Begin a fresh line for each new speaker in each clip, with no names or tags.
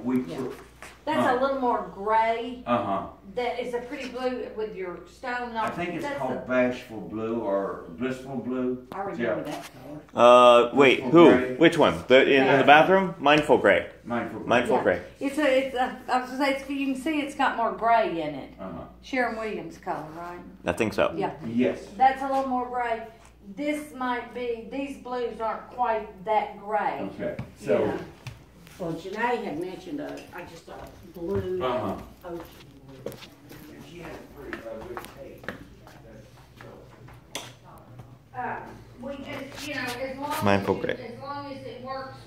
we
Yeah.
put,
That's a little more gray.
that
is a pretty blue with your stone.
I think it's
That's
called Bashful Blue or Blissful Blue.
I remember that color.
Wait,
Mindful
who?
gray.
Which one? In the bathroom? Mindful gray.
Mindful Gray.
Mindful gray.
I was gonna say, you can see it's got more gray in it.
Uh-huh.
Sharon Williams color, right?
I think so.
Yeah.
Yes.
That's a little more gray. This might be, these blues aren't quite that gray.
Okay. So,
Yeah.
Well, Janae had mentioned just a blue ocean blue.
she had a pretty good taste.
We just, as long
Mindful
as,
gray.
as long as it works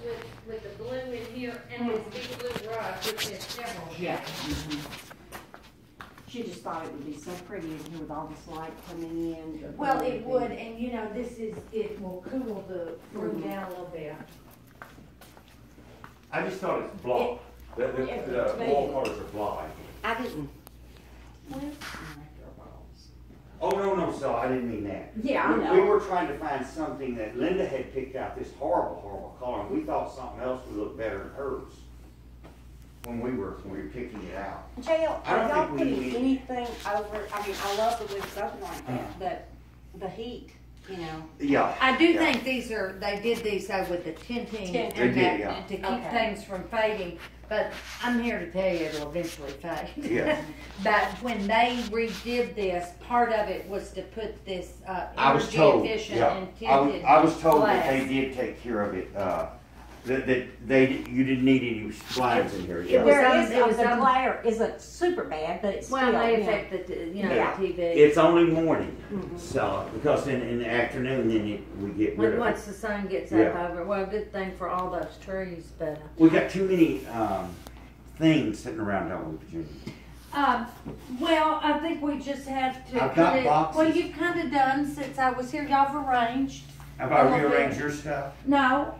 with the blue in here and this big blue rug, which is several.
Yeah. She just thought it would be so pretty in here with all this light coming in.
Well, it would, and it will cool the room down a little bit.
I just thought it's blah. The wall colors are blah.
I didn't.
Oh, no, so I didn't mean that.
Yeah, I know.
We were trying to find something that Linda had picked out this horrible color, and we thought something else would look better than hers when we were picking it out.
JL,
I don't
are y'all
think we
putting
need-
anything over, I mean, I love the wood something like that, but the heat,
Yeah.
I do
Yeah.
think they did these with the tinting
Tint.
They
and
did,
that,
yeah.
to keep
Okay.
things from fading, but I'm here to tell you it'll eventually fade.
Yeah.
But when they redid this, part of it was to put this,
I was
energy
told,
efficient
yeah.
and tinted
I was told
glass.
that they did take care of it, that you didn't need any blinds in here.
It
Yeah.
was
There
on-
is,
it was
the
on-
glare isn't super bad, but it's still,
Well, they
you know.
affect the,
Yeah.
the TV.
It's only morning,
Mhm.
so, because in the afternoon, then we get rid of
Once
it.
the sun gets
Yeah.
up over, well, good thing for all those trees, but.
We got too many, things sitting around, don't we, Virginia?
Well, I think we just have to.
I've got
kinda-
boxes.
Well, you've kind of done since I was here. Y'all have arranged.
Have I
A little
rearranged
bit.
your stuff?
No,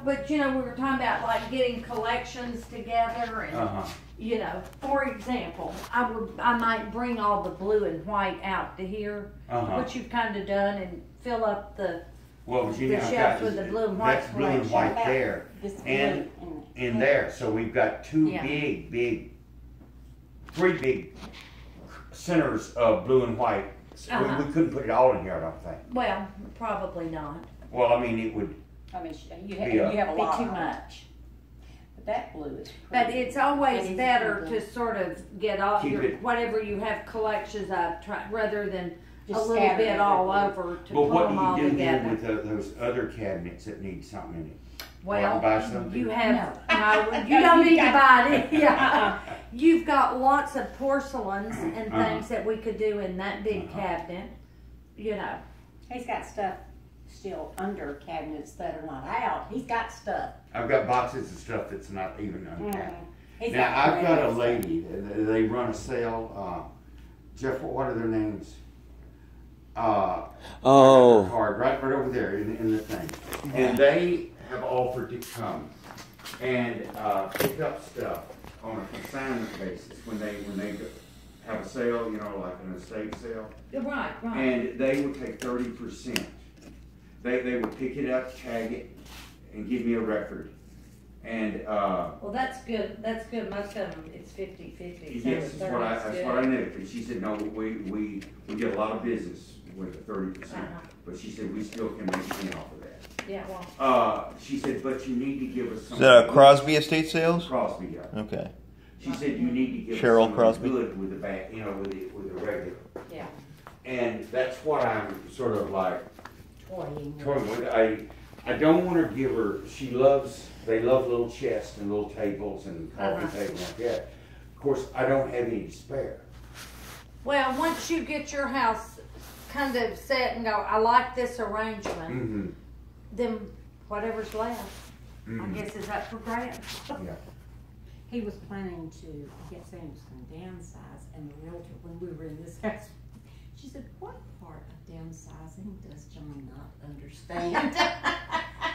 but we were talking about like getting collections together and,
Uh-huh,
for example, I might bring all the blue and white out to here,
uh-huh.
which you've kind of done, and fill up the,
Well, Virginia,
the
I've
shelves
got,
with the blue and white
that's blue and
collection.
white there,
This
and
blue
in there, so we've got two
Yeah.
three big centers of blue and white. So
Uh-huh.
we couldn't put it all in here, I don't think.
well, probably not.
Well, I mean, it would,
I mean, you
Yeah.
have a
Be
lot.
too much.
But that blue is
But
pretty.
it's always
That is
better
pretty.
to sort of get all
Keep
your,
it-
whatever you have collections of, rather than
Just
a little
scatter
bit all
everywhere.
over to
well,
put
what
them all
do you do then
together.
with those other cabinets that need something in it?
Well,
buy something?
you have, no, you
No,
don't
you
need to
got-
buy it, yeah. You've got lots of porcelains and
Uh-huh.
things that we could do in that big
Uh-huh.
cabinet,
He's got stuff still under cabinets that are not out. He's got stuff.
I've got boxes of stuff that's not even unpacked.
He's
Now, I've got a
stuff.
lady, they run a sale, Jeff, what are their names?
Oh.
Card, right over there in the thing. And they have offered to come and, pick up stuff on a consignment basis when they have a sale, like an estate sale.
Right,
And they would take 30%. They would pick it up, tag it, and give me a record. And,
Well, that's good, most of them, it's 50/50. so
yes,
it's
that's what I knew. And she said, no, we get a lot of business with the 30%.
Uh-huh.
But she said, we still can make money off of that.
Yeah, well,
She said, but you need to give us
Is
some.
that a Crosby Estate Sales?
Crosby, yeah.
Okay.
She said, you need to give
Cheryl
us something
Crosby?
good with the back, with the regular.
yeah.
And that's what I'm sort of like,
Toying.
toying with. I don't want to give her, they love little chests and little tables and coffee
Uh-huh.
tables like that. Of course, I don't have any to spare.
Well, once you get your house kind of set and go, I like this arrangement,
Mm-hmm.
then whatever's left,
Mm-hmm.
I guess is up for grabs.
Yeah.
He was planning to, I guess he was going to downsize, and the realtor, when we were in this house, she said, what part of downsizing does John not understand?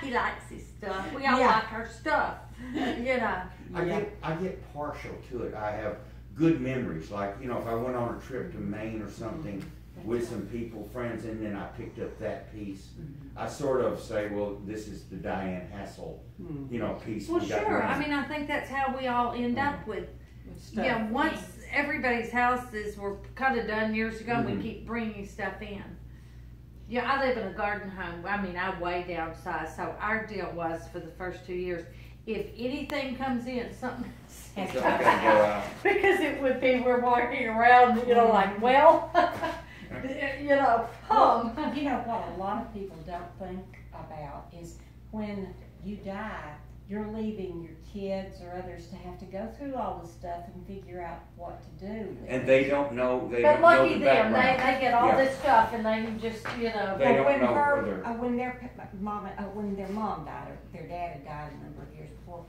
He likes his stuff. We all
Yeah.
like our stuff,
I get partial to it. I have good memories. Like, if I went on a trip to Maine or something with some people, friends, and then I picked up that piece. I sort of say, well, this is the Diane Hassel, piece.
Well,
we got
sure.
running.
I mean, I think that's how we all end up with.
Stuff.
Yeah, once everybody's houses were kind of done years ago, we keep bringing stuff in. Yeah, I live in a garden home. I mean, I way downsized. So our deal was for the first 2 years, if anything comes in, something has to
So
go
I gotta go
out.
out.
Because it would be, we're walking around, like, well,
You know what a lot of people don't think about is when you die, you're leaving your kids or others to have to go through all this stuff and figure out what to do with
And
it.
they don't know. They
but
don't know
lucky
the
them,
background.
they get all
Yeah.
this stuff and they just,
They don't
when
know
her,
whether-
when their mom died, or their dad had died a number of years before,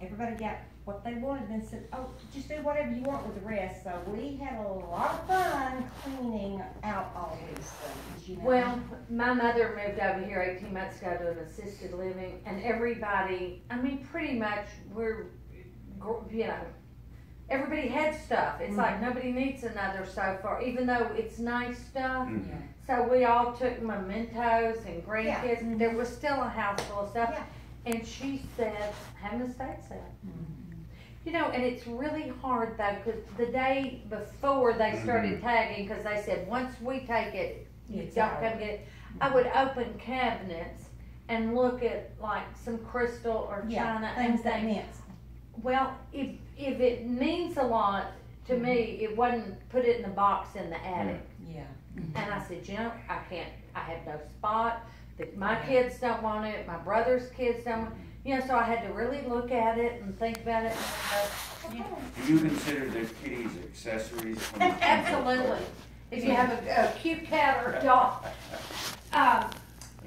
everybody got what they wanted and said, oh, just do whatever you want with the rest. So we had a lot of fun cleaning out all these things,
Well, my mother moved over here 18 months ago to an assisted living, and everybody, I mean, pretty much everybody had stuff. It's like nobody needs another sofa, even though it's nice stuff.
Mhm.
Yeah.
So we all took mementos and grandkids.
Yeah.
There was still a house full of stuff.
Yeah.
And she said, have an estate sale. And it's really hard though, because the day before they started tagging, because they said, once we take it, you
It's
don't
ours.
come get it. I would open cabinets and look at like some crystal or china and
things that
think,
meant.
well, if it means a lot to me, it wasn't put it in a box in the attic.
Yeah.
And I said, I can't, I have no spot, my kids don't want it, my brother's kids don't, so I had to really look at it and think about it.
Do you consider the kitties accessories?
Absolutely. If you have a cute cat or a dog.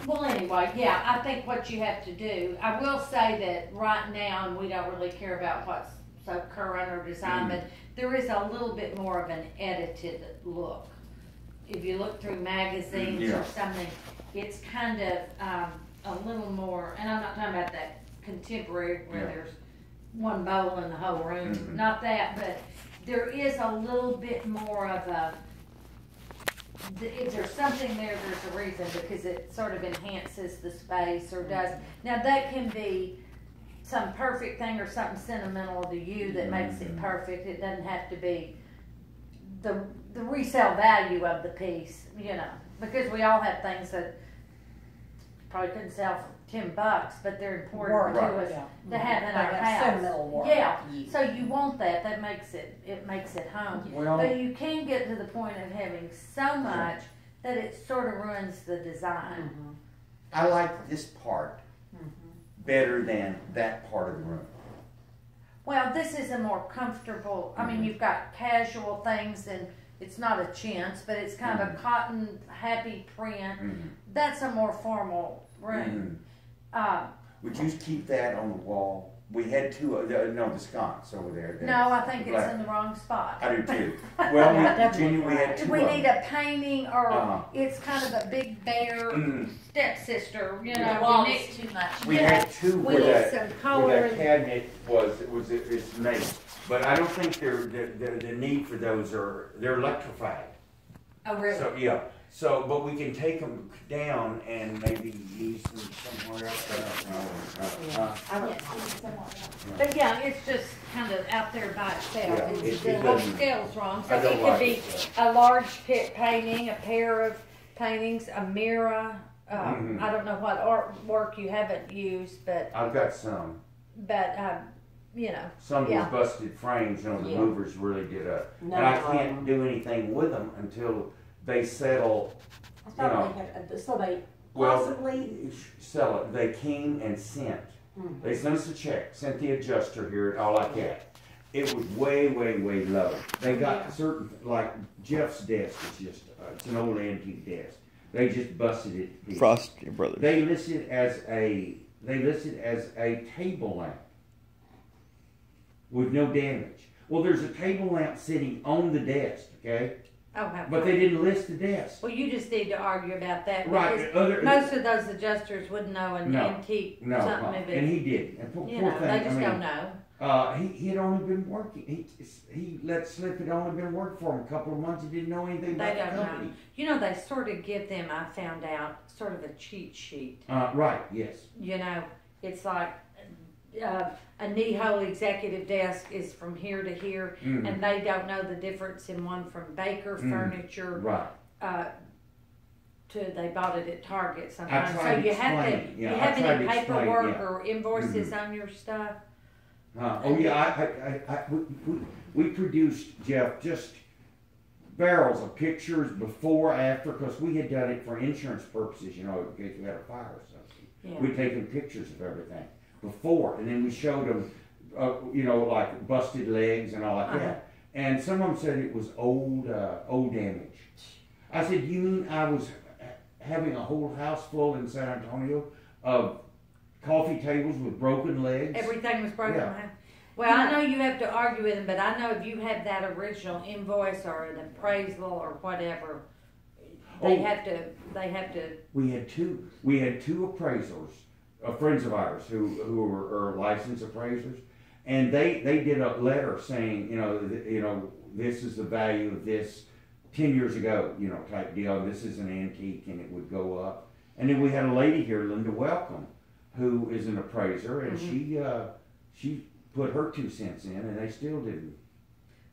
Well, anyway, yeah, I think what you have to do, I will say that right now, and we don't really care about what's so current or design, but there is a little bit more of an edited look. If you look through magazines or something, it's kind of a little more, and I'm not talking about that contemporary where there's one bowl in the whole room, not that, but there is a little bit more of a, if there's something there, there's a reason, because it sort of enhances the space or does. Now that can be some perfect thing or something sentimental to you that makes it perfect. It doesn't have to be the resale value of the piece, because we all have things that probably couldn't sell for $10, but they're important to us to have in our house.
Sentimental work.
Yeah, so you want that. That makes it home.
Well,
But you can get to the point of having so much that it sort of ruins the design.
I like this part better than that part of the room.
Well, this is a more comfortable, I mean, you've got casual things and it's not a chintz, but it's kind of a cotton happy print. That's a more formal room.
Would you keep that on the wall? We had two, the sconce over there.
No, I think it's in the wrong spot.
I do too. Well, Virginia, we had two
We
of
need
them.
a painting or it's kind of a big bear stepsister,
The wall is too much.
We had two
We
where
need
that,
some
where
color.
that cabinet it's made. But I don't think the need for those they're electrified.
Oh, really?
So, but we can take them down and maybe use them somewhere else.
But yeah, it's just kind of out there by itself.
Yeah,
It's,
it
the whole
doesn't-
scale's wrong. So
I don't
it could
like
be
it.
a large painting, a pair of paintings, a mirror. I don't know what artwork you haven't used, but
I've got some. Some of
Yeah.
these busted frames, the movers really did
No,
and I can't do anything with them until they settle.
I thought they had, so they
Well,
possibly.
sell it. They came and sent. They sent us a check, sent the adjuster here, all like that. It was way, way, way low. They got certain, like Jeff's desk is just, it's an old antique desk. They just busted it.
Frost Brothers.
They listed as a table lamp with no damage. Well, there's a table lamp sitting on the desk, okay? But they didn't list the desk.
Well, you just need to argue about that.
Right.
Because most of those adjusters wouldn't know an
No.
antique
No,
something if
and
it,
he did. And poor
they
thing,
just don't know.
He had only been working. He let slip. It only been working for him a couple of months. He didn't know anything
They
about the
don't know.
company.
You know, they sort of give them, I found out, sort of a cheat sheet.
Right. Yes.
You know, it's like a knee-hole executive desk is from here to here,
Mhm.
and they don't know the difference in one from Baker Furniture
Right.
to they bought it at Target
I
sometimes. So
tried to
you have to,
explain, yeah,
you
I
have
tried
any
to explain,
paperwork
yeah.
or invoices on your stuff?
Oh yeah. We produced, Jeff, just barrels of pictures before, after, because we had done it for insurance purposes. You know, in case we had a fire or something.
Yeah.
We'd taken pictures of everything before, and then we showed them, you know, like busted legs and all like that. And some of them said it was old damage. I said, you mean I was having a whole house full in San Antonio of coffee tables with broken legs?
Everything was broken.
Yeah.
Well, I know you have to argue with them, but I know if you have that original invoice or an appraisal or whatever, they have to.
We had two appraisers, friends of ours who are licensed appraisers, and they did a letter saying, you know, this is the value of this 10 years ago, you know, type deal. This is an antique and it would go up. And then we had a lady here, Linda Welcome, who is an appraiser, and she put her 2 cents in, and they still didn't.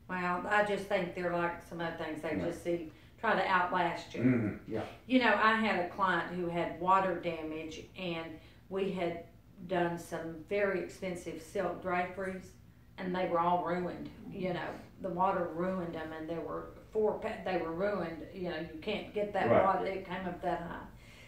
Well, I just think they're like some other things. They just try to outlast you.
Mm-hmm. Yeah.
You know, I had a client who had water damage, and we had done some very expensive silk draperies, and they were all ruined. You know, the water ruined them, and there were they were ruined. You know, you can't get that water. It came up that high.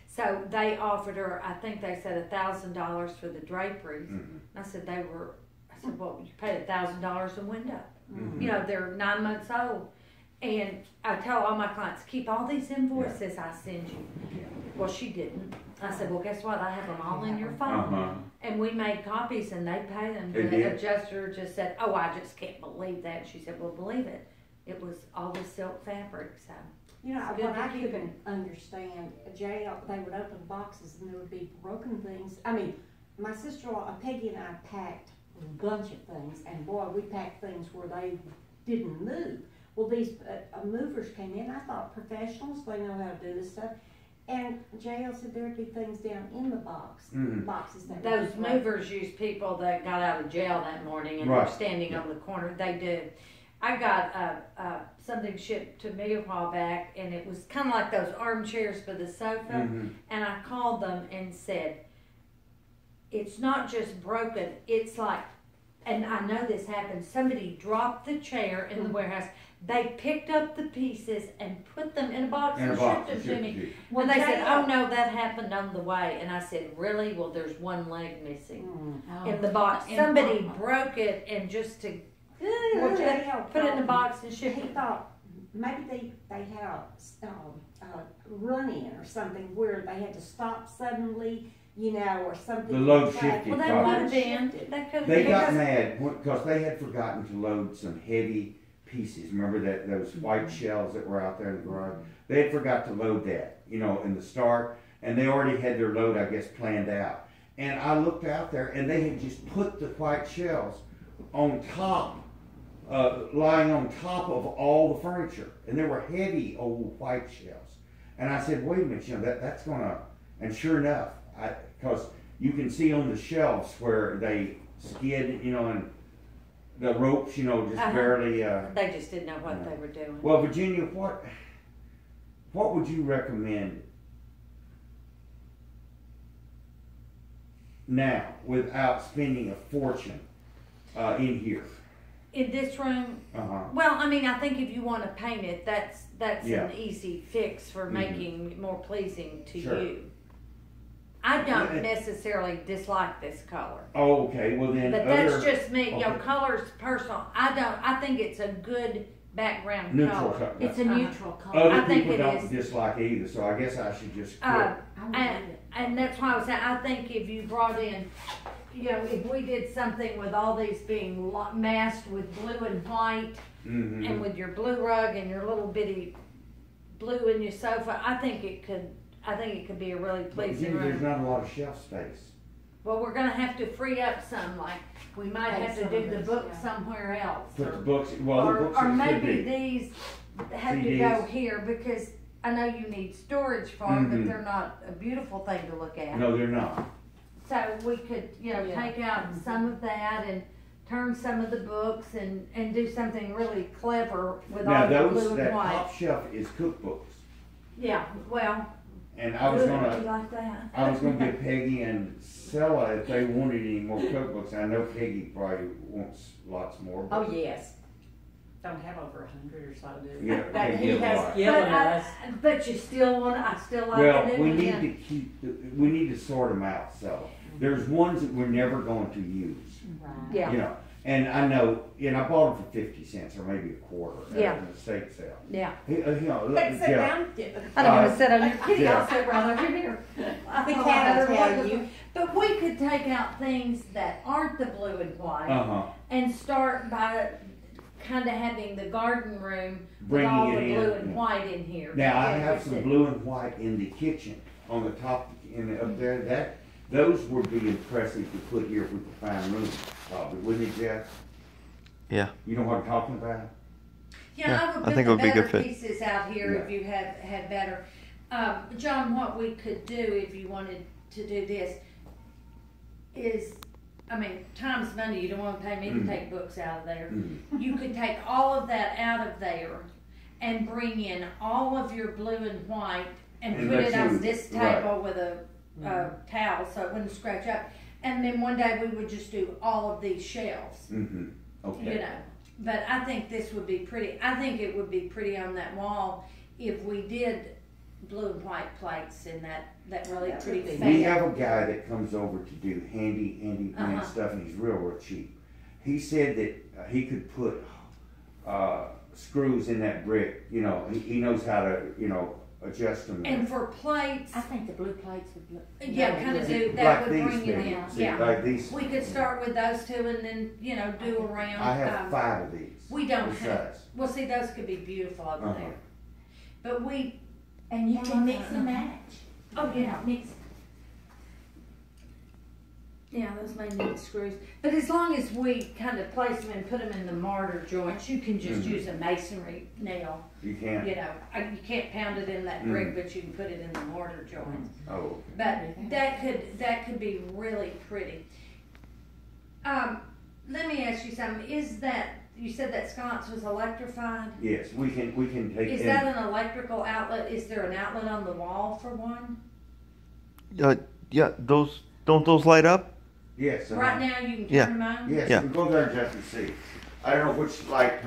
So they offered her, I think they said $1,000 for the draperies.
Mm-hmm.
I said, well, you paid $1,000 a window.
Mm-hmm.
You know, they're 9 months old. And I tell all my clients, keep all these invoices I send you.
Yeah.
Well, she didn't. I said, well, guess what? I have them all in your phone.
Uh-huh.
And we made copies and they paid them.
They
The
did?
adjuster just said, oh, I just can't believe that. She said, well, believe it. It was all the silk fabric, so.
You know,
It's good
what
to
I
keep
couldn't understand, jail, they would open boxes and there would be broken things. I mean, my sister-in-law, Peggy and I packed a bunch of things, and boy, we packed things where they didn't move. Well, these movers came in, I thought professionals, they know how to do this stuff. And JL said there'd be things down in the boxes. That
Those movers use people that got out of jail that morning and
Right.
they're standing on the corner. They do. I got something shipped to me a while back, and it was kind of like those armchairs for the sofa. And I called them and said, it's not just broken, it's like, and I know this happened, somebody dropped the chair in the warehouse. They picked up the pieces and put them in a box and shipped them to me.
Well,
And they said,
JL
oh no, that happened on the way. And I said, really? Well, there's one leg missing in the box. Somebody broke it and just to
Well, JL
put it in a box and ship
he
it.
thought maybe they had a run-in or something where they had to stop suddenly, you know, or something.
The load
like that.
shifted.
Well, that
probably.
would have been. That could have
They
been.
got mad because they had forgotten to load some heavy pieces. Remember those white shells that were out there in the garage? They had forgot to load that, you know, in the start, and they already had their load, I guess, planned out. And I looked out there, and they had just put the white shells on top, lying on top of all the furniture, and there were heavy old white shells. And I said, wait a minute, you know, that's gonna, and sure enough, because you can see on the shelves where they skid, you know, and the ropes, you know, just barely.
They just didn't know what they were doing.
Well, Virginia, what would you recommend now without spending a fortune in here?
In this room,
Uh-huh.
well, I mean, I think if you want to paint it, that's
Yeah.
an easy fix for making it more pleasing to
Sure.
you. I don't necessarily dislike this color.
Oh, okay. Well, then.
But that's just me. You know,
okay.
color's personal. I think it's a good background
Neutral
color.
color.
It's a neutral color.
Other
I think
people
it
don't
is.
dislike it either, so I guess I should just quit.
And that's why I was saying, I think if you brought in, you know, if we did something with all these being masked with blue and white, and with your blue rug and your little bitty blue in your sofa, I think it could be a really pleasing
There's
room.
not a lot of shelf space.
Well, we're gonna have to free up some, like, we might have to do the books somewhere else.
Put the
Or,
books, well, the books
or
could
maybe
be.
these have to go
CDs.
here, because I know you need storage for them, but
Mhm.
they're not a beautiful thing to look at.
No, they're not.
So we could,
Yeah.
take out some of that and turn some of the books and do something really clever with
Now,
all the
those,
blue and
that
white.
top shelf is cookbooks.
Yeah, well,
And I was
you
gonna,
like that?
I was gonna get Peggy and Stella if they wanted any more cookbooks. I know Peggy probably wants lots more. but-
Oh, yes. Don't have over 100 or so, do we?
Yeah,
But
they
he
give a
has
lot.
given
But I-
us.
But you still want, I still like
Well,
the new
we
one,
need
yeah.
to we need to sort them out, Stella. There's ones that we're never going to use,
Right.
Yeah.
you know. And I know, you know, I bought them for 50 cents or maybe a quarter
Yeah.
at an estate sale.
Yeah.
You know, look,
But sit
Jeff,
down,
I don't
Uh,
wanna sit on your kitty,
yeah.
I'll sit right over here.
The cat will tell you.
But we could take out things that aren't the blue and white
uh-huh,
and start by kinda having the garden room with
Bringing
all
it
the blue
in.
and white in here.
Now, I
Yeah,
have
that's
some
it.
blue and white in the kitchen, on the top, up there, those would be impressive to put here if we could find room, probably, wouldn't it, Jeff?
Yeah.
You know what I'm talking about?
Yeah,
Yeah,
I would
I
put
think it
the
would be a
better
good fit.
pieces out here if you had better. John, what we could do if you wanted to do this is, I mean, time's money, you don't wanna pay me to
Mhm.
take books out of there.
Mhm.
You could take all of that out of there and bring in all of your blue and white and
And
put
let's
it on
use
this
it, right.
table with a towel so it wouldn't scratch up. And then one day we would just do all of these shelves,
Mm-hmm,
you
okay.
know. But I think this would be pretty, I think it would be pretty on that wall if we did blue and white plates in that really
That
pretty
would be-
fat.
We have a guy that comes over to do handyman
Uh-huh.
stuff, and he's real cheap. He said that he could put screws in that brick. You know, he knows how to, you know, adjust them.
And for plates,
I think the blue plates would look.
yeah,
really
kinda
good.
do, that
like
would
these
bring it
maybe.
in,
See,
yeah.
like these.
We could start with those two and then, you know, do around.
I have 5 of these.
We don't
this
have,
size.
well, see, those could be beautiful over
Uh-huh.
there. But we,
And you can mix and match.
oh,
You
yeah,
know, mix.
yeah, those may need screws. But as long as we kind of place them and put them in the mortar joints, you can just
Mhm.
use a masonry nail.
You can.
You know, you can't pound it in that brick, but you can put it in the mortar joint.
Oh, okay.
But that could be really pretty. Let me ask you something. Is that, you said that sconce was electrified?
Yes, we can take.
Is
and-
that an electrical outlet? Is there an outlet on the wall for one?
Yeah, don't those light up?
Yes.
Right now you can
Yeah.
turn them on?
Yes.
Yeah.
We go there just to see. I don't know which light